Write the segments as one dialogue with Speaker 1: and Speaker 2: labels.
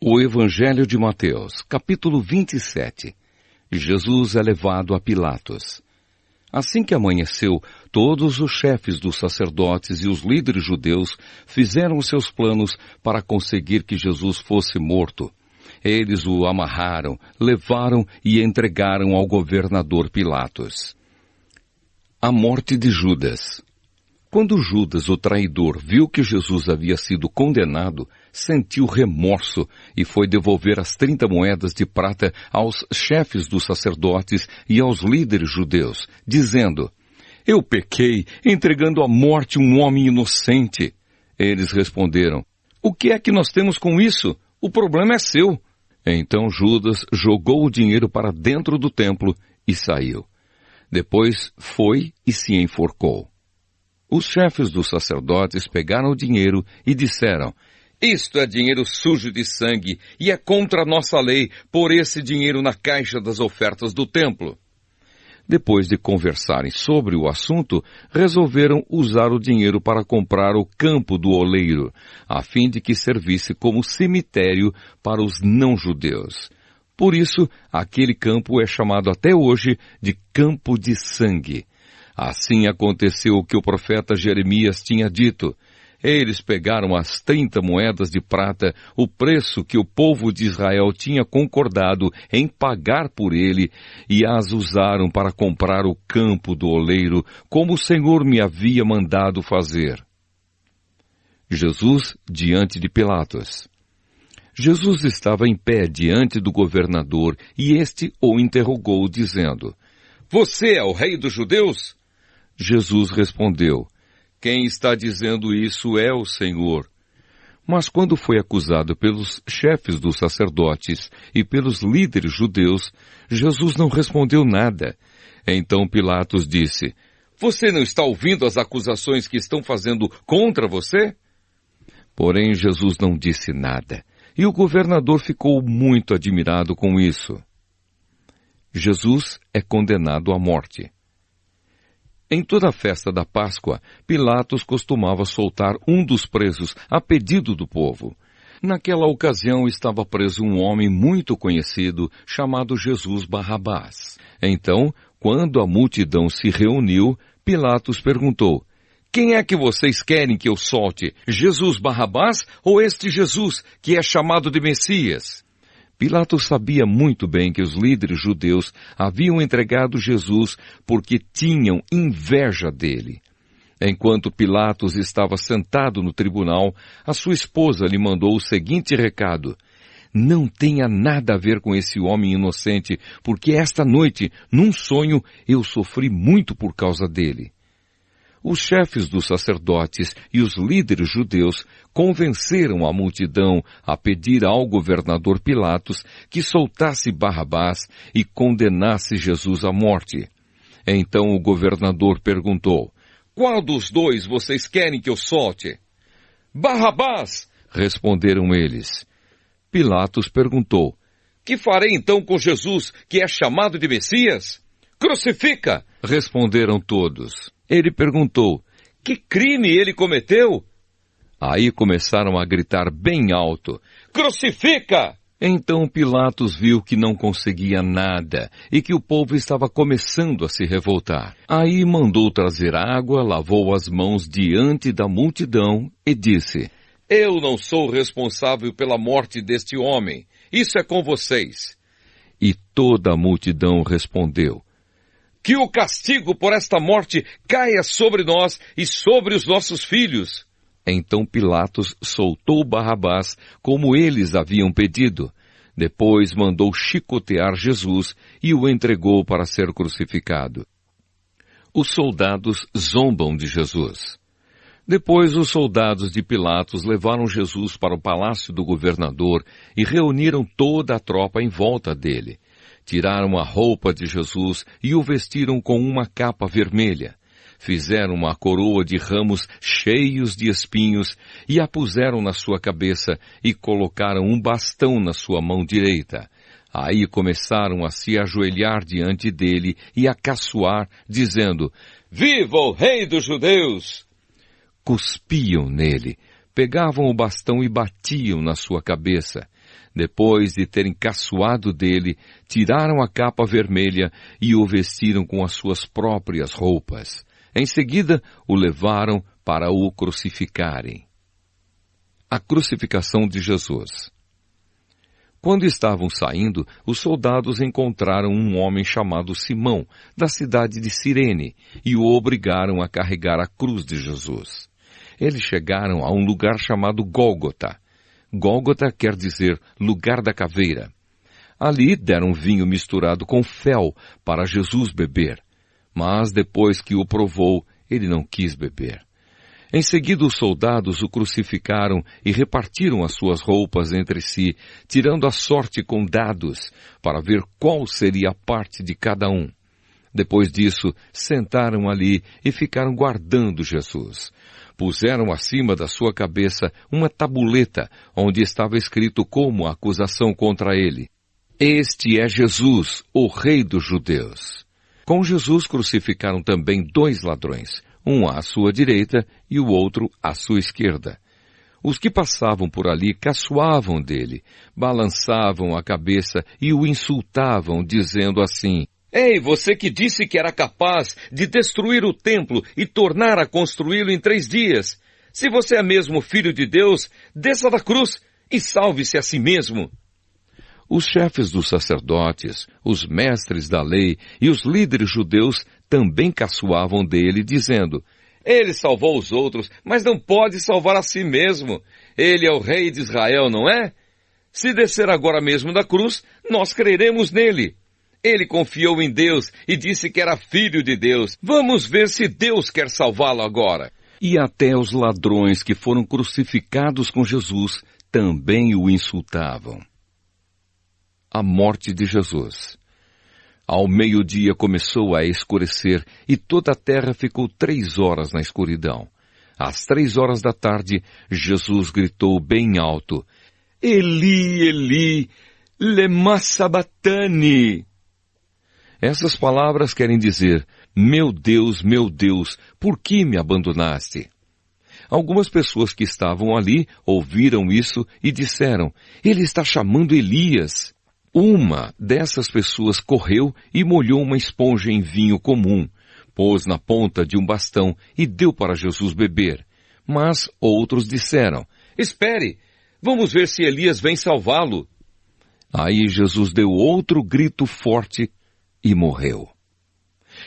Speaker 1: O Evangelho de Mateus, capítulo 27. Jesus é levado a Pilatos. Assim que amanheceu, todos os chefes dos sacerdotes e os líderes judeus fizeram seus planos para conseguir que Jesus fosse morto. Eles o amarraram, levaram e entregaram ao governador Pilatos. A morte de Judas. Quando Judas, o traidor, viu que Jesus havia sido condenado, sentiu remorso e foi devolver as 30 moedas de prata aos chefes dos sacerdotes e aos líderes judeus, dizendo: "Eu pequei, entregando à morte um homem inocente." Eles responderam: "O que é que nós temos com isso? O problema é seu." Então Judas jogou o dinheiro para dentro do templo e saiu. Depois foi e se enforcou. Os chefes dos sacerdotes pegaram o dinheiro e disseram: "Isto é dinheiro sujo de sangue e é contra a nossa lei pôr esse dinheiro na caixa das ofertas do templo." Depois de conversarem sobre o assunto, resolveram usar o dinheiro para comprar o campo do oleiro, a fim de que servisse como cemitério para os não-judeus. Por isso, aquele campo é chamado até hoje de Campo de Sangue. Assim aconteceu o que o profeta Jeremias tinha dito. Eles pegaram as 30 moedas de prata, o preço que o povo de Israel tinha concordado em pagar por ele, e as usaram para comprar o campo do oleiro, como o Senhor me havia mandado fazer. Jesus diante de Pilatos. Jesus estava em pé diante do governador, e este o interrogou, dizendo: "Você é o rei dos judeus?" Jesus respondeu: "Quem está dizendo isso é o Senhor." Mas quando foi acusado pelos chefes dos sacerdotes e pelos líderes judeus, Jesus não respondeu nada. Então Pilatos disse: "Você não está ouvindo as acusações que estão fazendo contra você?" Porém Jesus não disse nada, e o governador ficou muito admirado com isso. Jesus é condenado à morte. Em toda a festa da Páscoa, Pilatos costumava soltar um dos presos a pedido do povo. Naquela ocasião estava preso um homem muito conhecido chamado Jesus Barrabás. Então, quando a multidão se reuniu, Pilatos perguntou: "Quem é que vocês querem que eu solte? Jesus Barrabás ou este Jesus que é chamado de Messias?" Pilatos sabia muito bem que os líderes judeus haviam entregado Jesus porque tinham inveja dele. Enquanto Pilatos estava sentado no tribunal, a sua esposa lhe mandou o seguinte recado: "Não tenha nada a ver com esse homem inocente, porque esta noite, num sonho, eu sofri muito por causa dele." Os chefes dos sacerdotes e os líderes judeus convenceram a multidão a pedir ao governador Pilatos que soltasse Barrabás e condenasse Jesus à morte. Então o governador perguntou: "Qual dos dois vocês querem que eu solte?" "Barrabás!" responderam eles. Pilatos perguntou: "Que farei então com Jesus, que é chamado de Messias?" "Crucifica!" responderam todos. Ele perguntou: "Que crime ele cometeu?" Aí começaram a gritar bem alto: "Crucifica!" Então Pilatos viu que não conseguia nada e que o povo estava começando a se revoltar. Aí mandou trazer água, lavou as mãos diante da multidão e disse: "Eu não sou responsável pela morte deste homem. Isso é com vocês." E toda a multidão respondeu: "Que o castigo por esta morte caia sobre nós e sobre os nossos filhos." Então Pilatos soltou Barrabás, como eles haviam pedido. Depois mandou chicotear Jesus e o entregou para ser crucificado. Os soldados zombam de Jesus. Depois os soldados de Pilatos levaram Jesus para o palácio do governador e reuniram toda a tropa em volta dele. Tiraram a roupa de Jesus e o vestiram com uma capa vermelha. Fizeram uma coroa de ramos cheios de espinhos e a puseram na sua cabeça e colocaram um bastão na sua mão direita. Aí começaram a se ajoelhar diante dele e a caçoar, dizendo: "Viva o Rei dos Judeus!" Cuspiam nele, pegavam o bastão e batiam na sua cabeça. Depois de terem caçoado dele, tiraram a capa vermelha e o vestiram com as suas próprias roupas. Em seguida, o levaram para o crucificarem. A crucificação de Jesus. Quando estavam saindo, os soldados encontraram um homem chamado Simão, da cidade de Cirene, e o obrigaram a carregar a cruz de Jesus. Eles chegaram a um lugar chamado Gólgota. Gólgota quer dizer lugar da caveira. Ali deram vinho misturado com fel para Jesus beber, mas depois que o provou, ele não quis beber. Em seguida, os soldados o crucificaram e repartiram as suas roupas entre si, tirando a sorte com dados, para ver qual seria a parte de cada um. Depois disso, sentaram ali e ficaram guardando Jesus. Puseram acima da sua cabeça uma tabuleta, onde estava escrito como acusação contra ele: "Este é Jesus, o Rei dos Judeus." Com Jesus crucificaram também 2 ladrões, um à sua direita e o outro à sua esquerda. Os que passavam por ali caçoavam dele, balançavam a cabeça e o insultavam, dizendo assim: "Ei, você que disse que era capaz de destruir o templo e tornar a construí-lo em 3 dias. Se você é mesmo filho de Deus, desça da cruz e salve-se a si mesmo." Os chefes dos sacerdotes, os mestres da lei e os líderes judeus também caçoavam dele, dizendo: "Ele salvou os outros, mas não pode salvar a si mesmo. Ele é o rei de Israel, não é? Se descer agora mesmo da cruz, nós creremos nele. Ele confiou em Deus e disse que era filho de Deus. Vamos ver se Deus quer salvá-lo agora." E até os ladrões que foram crucificados com Jesus também o insultavam. A morte de Jesus. Ao meio-dia começou a escurecer e toda a terra ficou 3 horas na escuridão. Às 3 horas da tarde, Jesus gritou bem alto: "Eli, Eli, lema sabachthani." Essas palavras querem dizer: meu Deus, por que me abandonaste?" Algumas pessoas que estavam ali ouviram isso e disseram: "Ele está chamando Elias." Uma dessas pessoas correu e molhou uma esponja em vinho comum, pôs na ponta de um bastão e deu para Jesus beber. Mas outros disseram: "Espere, vamos ver se Elias vem salvá-lo." Aí Jesus deu outro grito forte e morreu.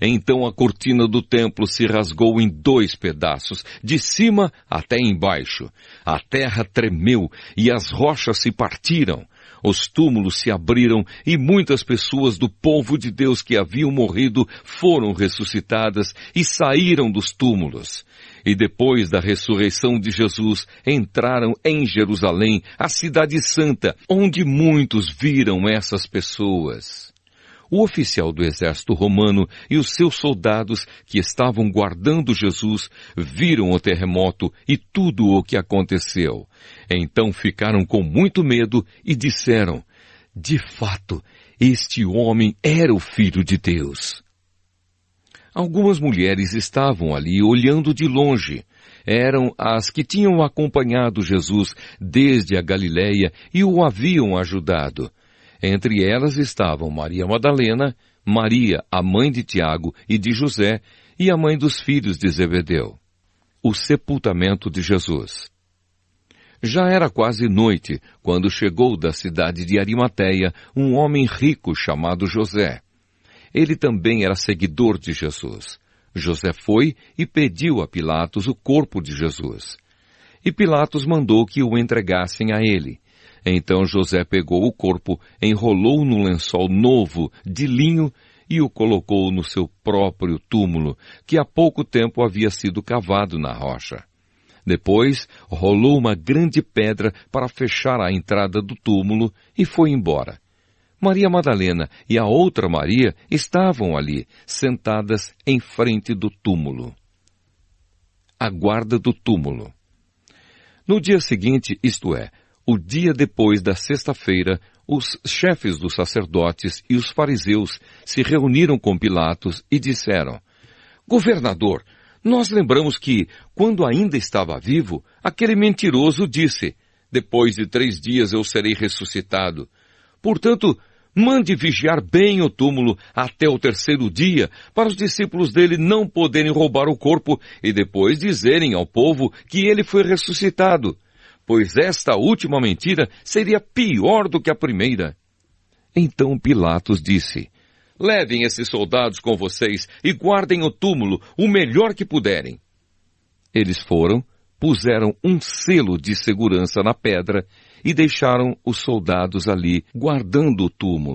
Speaker 1: Então a cortina do templo se rasgou em 2 pedaços, de cima até embaixo. A terra tremeu e as rochas se partiram. Os túmulos se abriram e muitas pessoas do povo de Deus que haviam morrido foram ressuscitadas e saíram dos túmulos. E depois da ressurreição de Jesus, entraram em Jerusalém, a cidade santa, onde muitos viram essas pessoas. O oficial do exército romano e os seus soldados que estavam guardando Jesus viram o terremoto e tudo o que aconteceu. Então ficaram com muito medo e disseram: "De fato, este homem era o Filho de Deus." Algumas mulheres estavam ali olhando de longe. Eram as que tinham acompanhado Jesus desde a Galileia e o haviam ajudado. Entre elas estavam Maria Madalena, Maria, a mãe de Tiago e de José, e a mãe dos filhos de Zebedeu. O sepultamento de Jesus. Já era quase noite, quando chegou da cidade de Arimateia um homem rico chamado José. Ele também era seguidor de Jesus. José foi e pediu a Pilatos o corpo de Jesus. E Pilatos mandou que o entregassem a ele. Então José pegou o corpo, enrolou no lençol novo de linho e o colocou no seu próprio túmulo, que há pouco tempo havia sido cavado na rocha. Depois, rolou uma grande pedra para fechar a entrada do túmulo e foi embora. Maria Madalena e a outra Maria estavam ali, sentadas em frente do túmulo. A guarda do túmulo. No dia seguinte, isto é, o dia depois da sexta-feira, os chefes dos sacerdotes e os fariseus se reuniram com Pilatos e disseram: "Governador, nós lembramos que, quando ainda estava vivo, aquele mentiroso disse: depois de 3 dias eu serei ressuscitado. Portanto, mande vigiar bem o túmulo até o 3º dia, para os discípulos dele não poderem roubar o corpo e depois dizerem ao povo que ele foi ressuscitado, pois esta última mentira seria pior do que a primeira. Então Pilatos disse: levem esses soldados com vocês e guardem o túmulo o melhor que puderem. Eles foram, puseram um selo de segurança na pedra e deixaram os soldados ali guardando o túmulo.